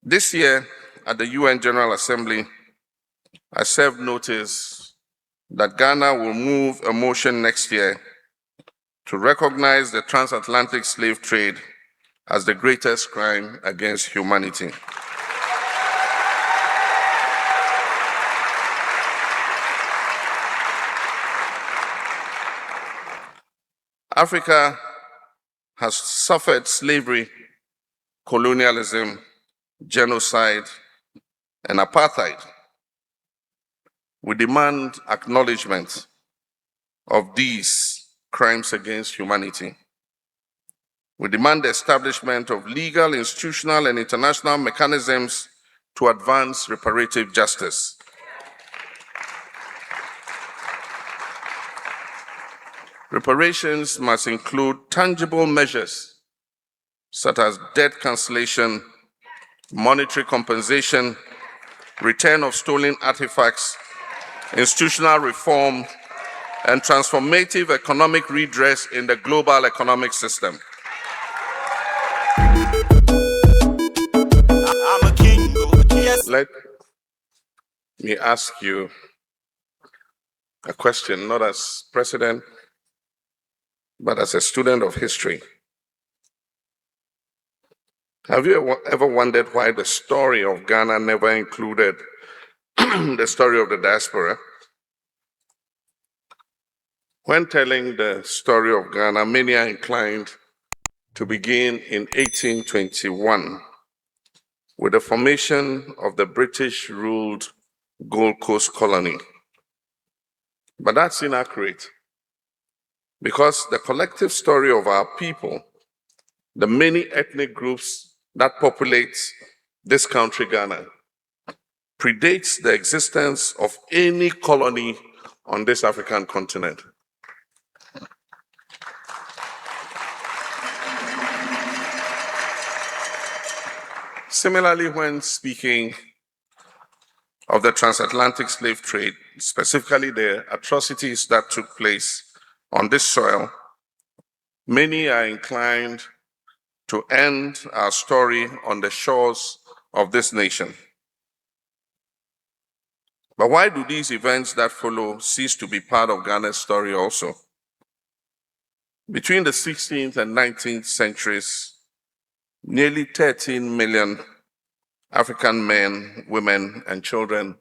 This year at the UN General Assembly, I served notice that Ghana will move a motion next year to recognize the transatlantic slave trade as the greatest crime against humanity. Africa has suffered slavery, colonialism, genocide, and apartheid. We demand acknowledgement of these crimes against humanity. We demand the establishment of legal, institutional, and international mechanisms to advance reparative justice. Reparations must include tangible measures such as debt cancellation, monetary compensation, return of stolen artifacts, institutional reform, and transformative economic redress in the global economic system. I'm a king, yes. Let me ask you a question, not as president, but as a student of history. Have you ever wondered why the story of Ghana never included the story of the diaspora? When telling the story of Ghana, many are inclined to begin in 1821 with the formation of the British-ruled Gold Coast colony. But that's inaccurate, because the collective story of our people, the many ethnic groups that populate this country, Ghana, predates the existence of any colony on this African continent. Similarly, when speaking of the transatlantic slave trade, specifically the atrocities that took place on this soil, many are inclined to end our story on the shores of this nation. But why do these events that follow cease to be part of Ghana's story also? Between the 16th and 19th centuries, nearly 13 million African men, women, and children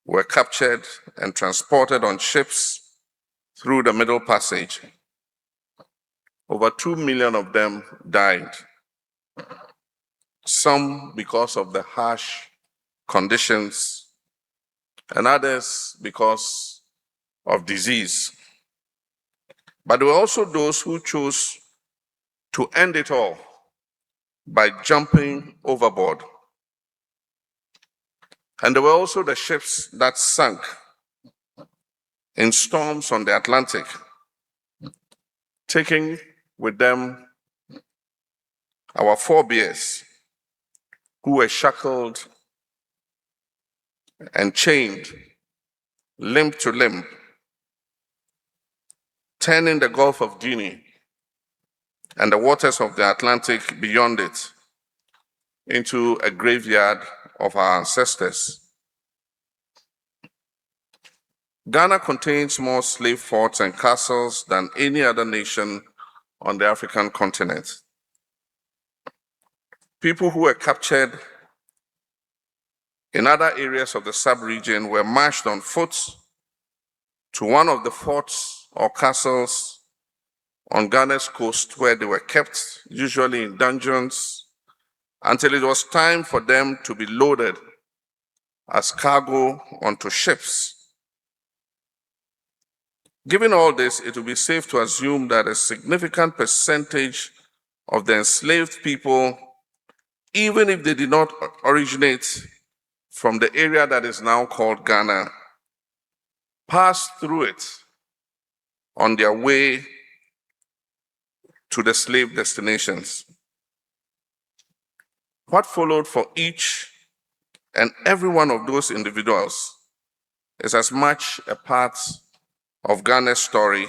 were captured and transported on ships through the Middle Passage. Over 2 million of them died, some because of the harsh conditions, and others because of disease. But there were also those who chose to end it all by jumping overboard. And there were also the ships that sank in storms on the Atlantic, taking with them our forebears who were shackled and chained limb to limb, turning the Gulf of Guinea and the waters of the Atlantic beyond it into a graveyard of our ancestors. Ghana contains more slave forts and castles than any other nation on the African continent. People who were captured in other areas of the sub-region were marched on foot to one of the forts or castles on Ghana's coast, where they were kept, usually in dungeons, until it was time for them to be loaded as cargo onto ships. Given all this, it would be safe to assume that a significant percentage of the enslaved people, even if they did not originate from the area that is now called Ghana, passed through it on their way to the slave destinations. What followed for each and every one of those individuals is as much a part of Ghana's story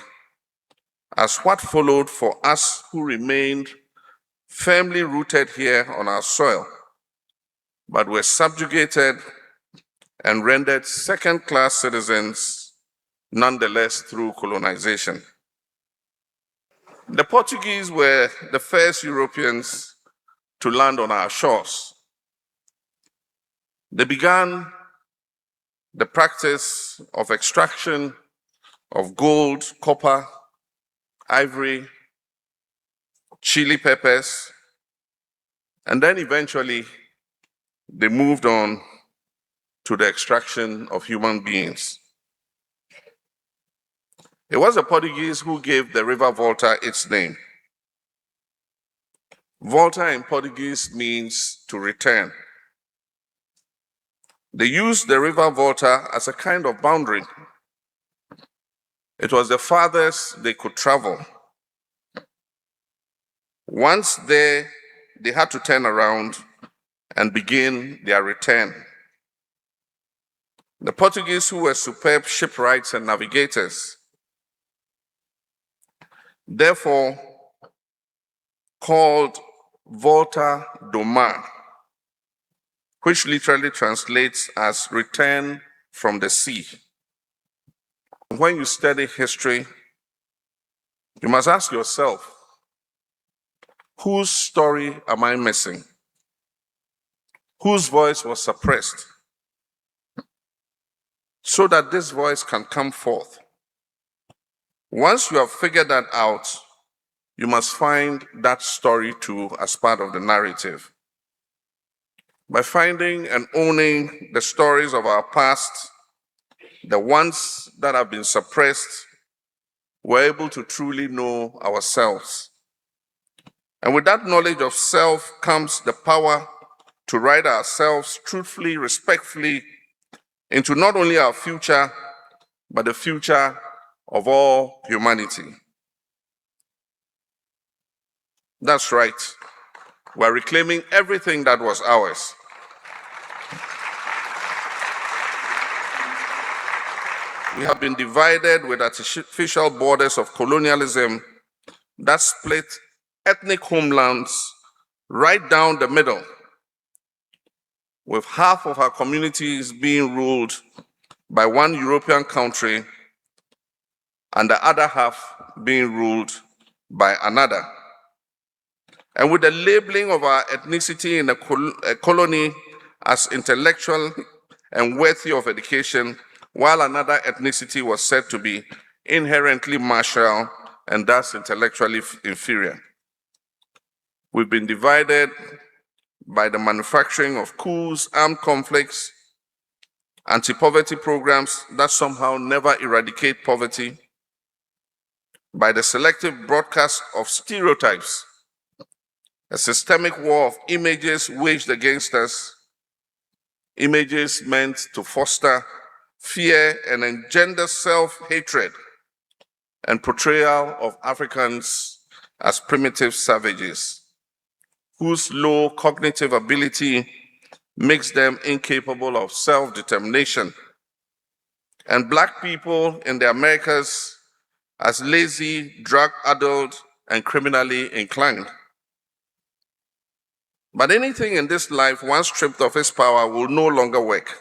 as what followed for us who remained firmly rooted here on our soil but were subjugated and rendered second-class citizens nonetheless through colonization. The Portuguese were the first Europeans to land on our shores. They began the practice of extraction of gold, copper, ivory, chili peppers, and then eventually they moved on to the extraction of human beings. It was the Portuguese who gave the River Volta its name. Volta in Portuguese means to return. They used the River Volta as a kind of boundary. It was the farthest they could travel. Once there, they had to turn around and begin their return. The Portuguese, who were superb shipwrights and navigators, therefore called Volta do Mar, which literally translates as return from the sea. When you study history, you must ask yourself, whose story am I missing? Whose voice was suppressed? So that this voice can come forth. Once you have figured that out, you must find that story too as part of the narrative. By finding and owning the stories of our past, the ones that have been suppressed, we're able to truly know ourselves. And with that knowledge of self comes the power to write ourselves truthfully, respectfully, into not only our future, but the future of all humanity. That's right. We're reclaiming everything that was ours. We have been divided with artificial borders of colonialism that split ethnic homelands right down the middle, with half of our communities being ruled by one European country and the other half being ruled by another. And with the labeling of our ethnicity in a colony as intellectual and worthy of education, while another ethnicity was said to be inherently martial and thus intellectually inferior. We've been divided by the manufacturing of coups, armed conflicts, anti-poverty programs that somehow never eradicate poverty, by the selective broadcast of stereotypes, a systemic war of images waged against us, images meant to foster fear and engender self-hatred and portrayal of Africans as primitive savages, whose low cognitive ability makes them incapable of self-determination, and Black people in the Americas as lazy, drug-addled, and criminally inclined. But anything in this life, once stripped of its power, will no longer work.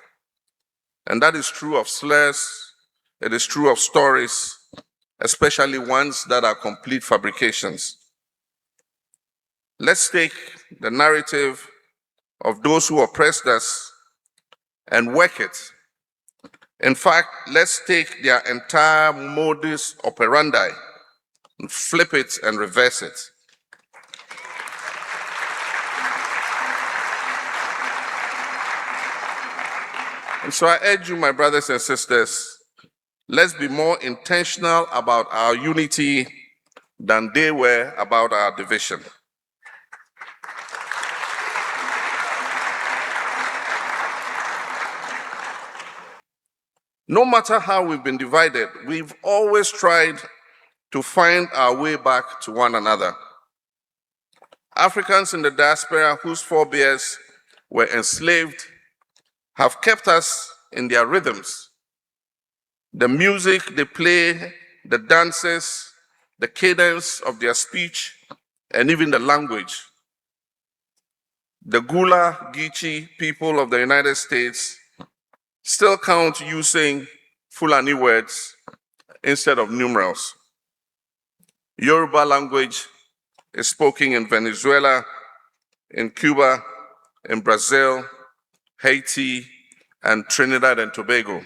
And that is true of slurs, it is true of stories, especially ones that are complete fabrications. Let's take the narrative of those who oppressed us and work it. In fact, let's take their entire modus operandi and flip it and reverse it. And so I urge you, my brothers and sisters, let's be more intentional about our unity than they were about our division. No matter how we've been divided, we've always tried to find our way back to one another. Africans in the diaspora whose forebears were enslaved have kept us in their rhythms. The music they play, the dances, the cadence of their speech, and even the language. the Gula Geechee people of the United States still count using Fulani words instead of numerals. Yoruba language is spoken in Venezuela, in Cuba, in Brazil, Haiti, and Trinidad and Tobago.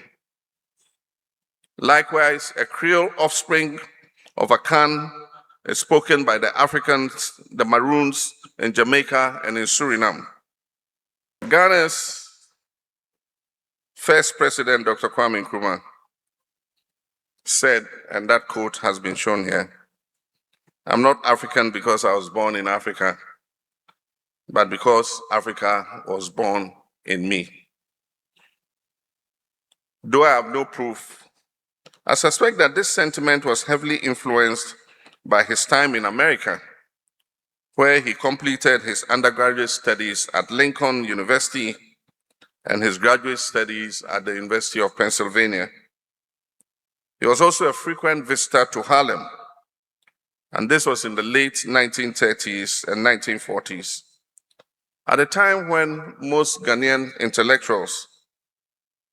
Likewise, a Creole offspring of Akan is spoken by the Africans, the Maroons in Jamaica and in Suriname. Ghana's first president, Dr. Kwame Nkrumah, said, and that quote has been shown here, "I'm not African because I was born in Africa, but because Africa was born in me." Though I have no proof, I suspect that this sentiment was heavily influenced by his time in America, where he completed his undergraduate studies at Lincoln University and his graduate studies at the University of Pennsylvania. He was also a frequent visitor to Harlem, and this was in the late 1930s and 1940s, at a time when most Ghanaian intellectuals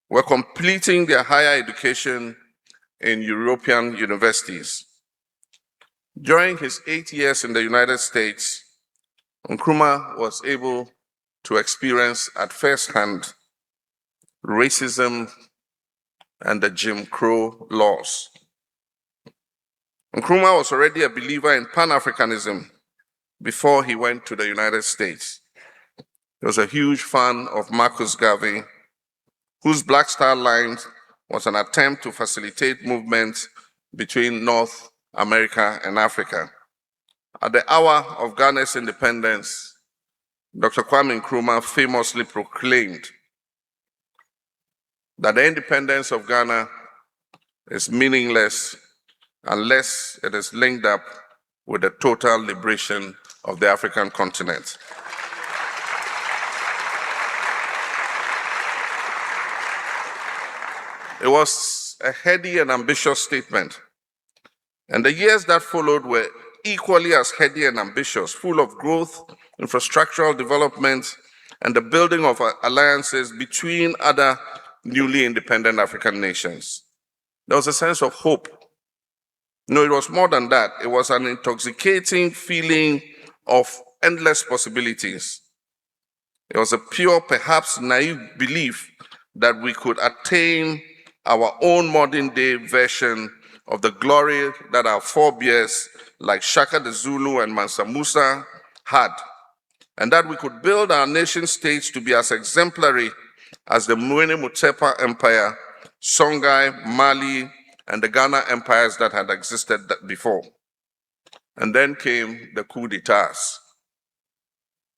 were completing their higher education in European universities. During his 8 years in the United States, Nkrumah was able to experience at first hand racism and the Jim Crow laws. Nkrumah was already a believer in Pan-Africanism before he went to the United States. He was a huge fan of Marcus Garvey, whose Black Star Line was an attempt to facilitate movement between North America and Africa. At the hour of Ghana's independence, Dr. Kwame Nkrumah famously proclaimed that the independence of Ghana is meaningless unless it is linked up with the total liberation of the African continent. It was a heady and ambitious statement, and the years that followed were equally as heady and ambitious, full of growth, infrastructural development, and the building of alliances between other newly independent African nations. There was a sense of hope. No, it was more than that. It was an intoxicating feeling of endless possibilities. It was a pure, perhaps naive belief that we could attain our own modern day version of the glory that our forebears like Shaka the Zulu and Mansa Musa had, and that we could build our nation states to be as exemplary as the Mwene Mutepa Empire, Songhai, Mali, and the Ghana empires that had existed before. And then came the coup d'etats,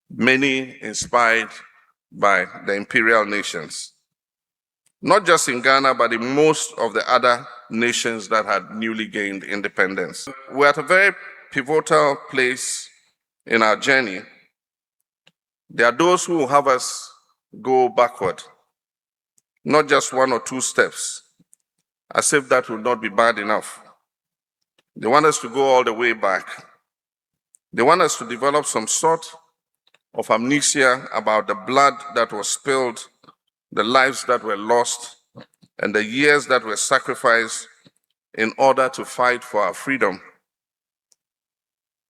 many inspired by the imperial nations, not just in Ghana, but in most of the other nations that had newly gained independence. We're at a very pivotal place in our journey. There are those who have us go backward, not just 1 or 2 steps, as if that would not be bad enough. They want us to go all the way back. They want us to develop some sort of amnesia about the blood that was spilled, the lives that were lost, and the years that were sacrificed in order to fight for our freedom.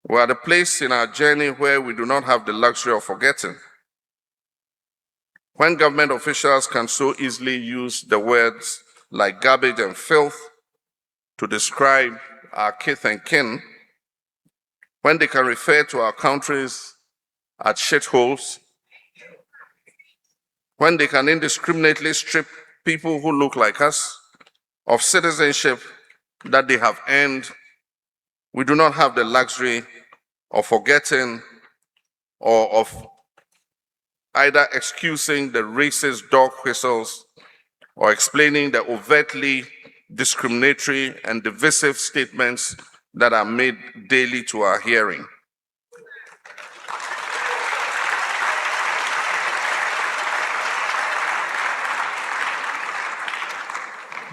We're at a place in our journey where we do not have the luxury of forgetting. When government officials can so easily use the words like garbage and filth to describe our kith and kin, when they can refer to our countries as shitholes, when they can indiscriminately strip people who look like us of citizenship that they have earned, we do not have the luxury of forgetting or of either excusing the racist dog whistles or explaining the overtly discriminatory and divisive statements that are made daily to our hearing.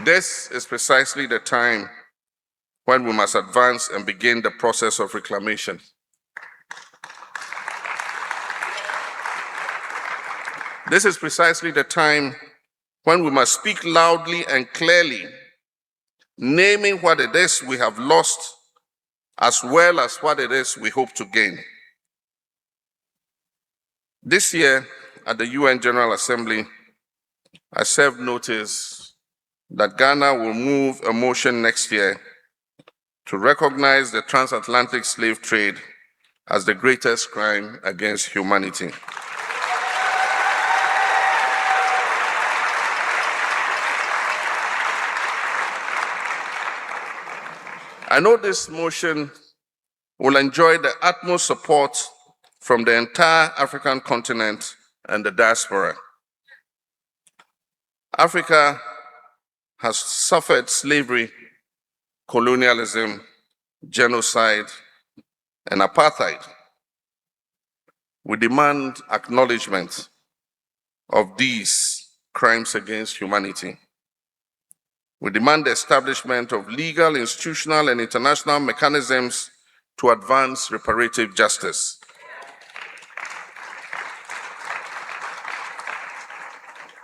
This is precisely the time when we must advance and begin the process of reclamation. This is precisely the time when we must speak loudly and clearly, naming what it is we have lost as well as what it is we hope to gain. This year at the UN General Assembly, I served notice that Ghana will move a motion next year to recognize the transatlantic slave trade as the greatest crime against humanity. I know this motion will enjoy the utmost support from the entire African continent and the diaspora. Africa has suffered slavery, colonialism, genocide, and apartheid. We demand acknowledgement of these crimes against humanity. We demand the establishment of legal, institutional, and international mechanisms to advance reparative justice.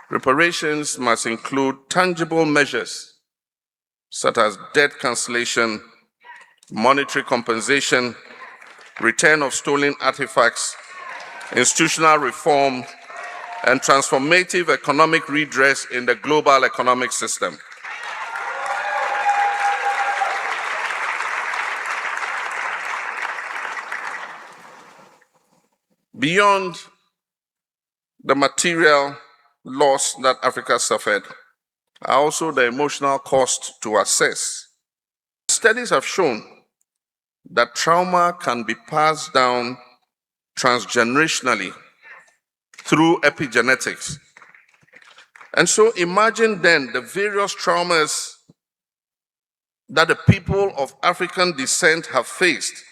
Reparations must include tangible measures such as debt cancellation, monetary compensation, return of stolen artifacts, institutional reform, and transformative economic redress in the global economic system. Beyond the material loss that Africa suffered, are also the emotional cost to assess. Studies have shown that trauma can be passed down transgenerationally through epigenetics. And so imagine then the various traumas that the people of African descent have faced.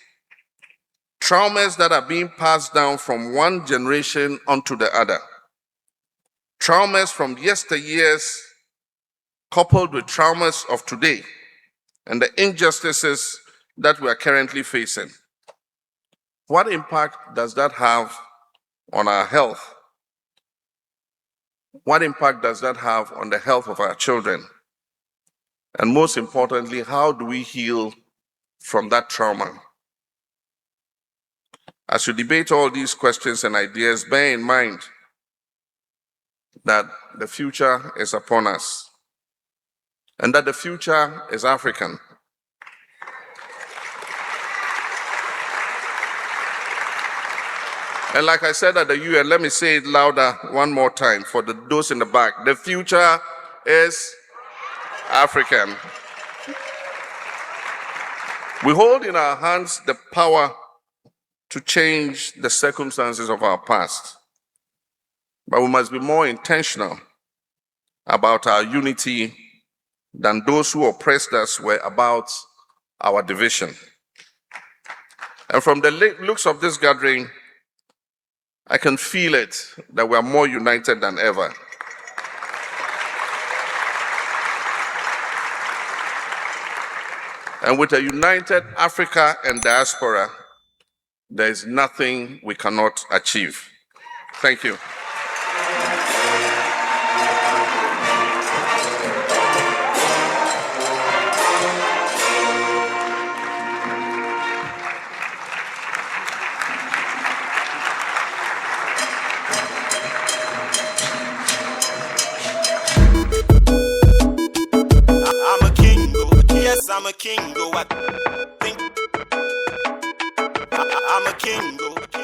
Traumas that are being passed down from one generation onto the other. Traumas from yesteryears coupled with traumas of today and the injustices that we are currently facing. What impact does that have on our health? What impact does that have on the health of our children? And most importantly, how do we heal from that trauma? As you debate all these questions and ideas, bear in mind that the future is upon us and that the future is African. And like I said at the UN, let me say it louder one more time for those in the back. The future is African. We hold in our hands the power to change the circumstances of our past. But we must be more intentional about our unity than those who oppressed us were about our division. And from the looks of this gathering, I can feel it, that we are more united than ever. And with a united Africa and diaspora, there is nothing we cannot achieve. Thank you. I'm a king, oh, yes, I'm a king, oh, I think I'm a king, oh.